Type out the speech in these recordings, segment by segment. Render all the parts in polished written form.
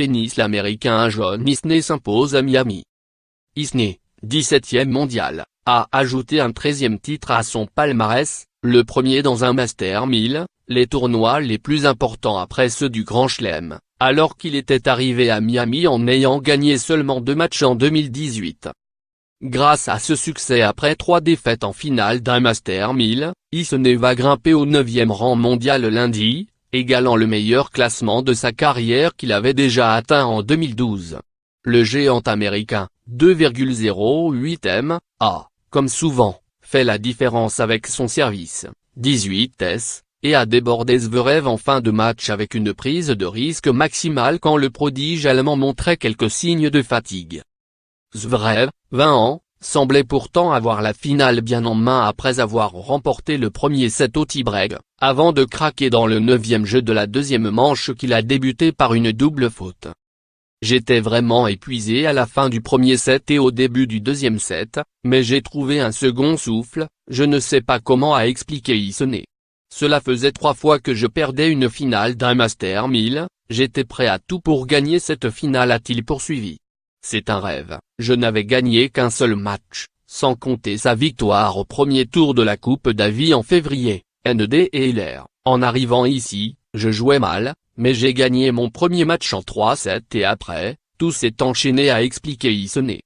tennis, l'Américain John Isner s'impose à Miami. Isner, 17e mondial, a ajouté un 13e titre à son palmarès, le premier dans un Master 1000, les tournois les plus importants après ceux du Grand Chelem, alors qu'il était arrivé à Miami en ayant gagné seulement 2 matchs en 2018. Grâce à ce succès après 3 défaites en finale d'un Master 1000, Isner va grimper au 9e rang mondial lundi, égalant le meilleur classement de sa carrière qu'il avait déjà atteint en 2012. Le géant américain, 2,08 m, a, comme souvent, fait la différence avec son service, 18 s, et a débordé Zverev en fin de match avec une prise de risque maximale quand le prodige allemand montrait quelques signes de fatigue. Zverev, 20 ans, semblait pourtant avoir la finale bien en main après avoir remporté le premier set au tie-break, avant de craquer dans le 9e jeu de la deuxième manche qu'il a débuté par une double faute. J'étais vraiment épuisé à la fin du premier set et au début du deuxième set, mais j'ai trouvé un second souffle, je ne sais pas comment a expliqué Isner. Cela faisait 3 fois que je perdais une finale d'un Master 1000, j'étais prêt à tout pour gagner cette finale, a-t-il poursuivi. C'est un rêve, je n'avais gagné qu'un seul match, sans compter sa victoire au premier tour de la Coupe Davis en février, ND et LR. En arrivant ici, je jouais mal, mais j'ai gagné mon premier match en 3-7 et après, tout s'est enchaîné, a expliqué Isner.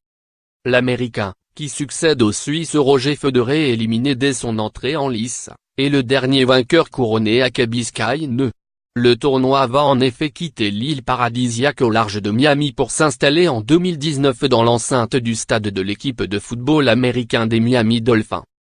L'Américain, qui succède au Suisse Roger Federer éliminé dès son entrée en lice, est le dernier vainqueur couronné à Key Biscayne. Le tournoi va en effet quitter l'île paradisiaque au large de Miami pour s'installer en 2019 dans l'enceinte du stade de l'équipe de football américain des Miami Dolphins.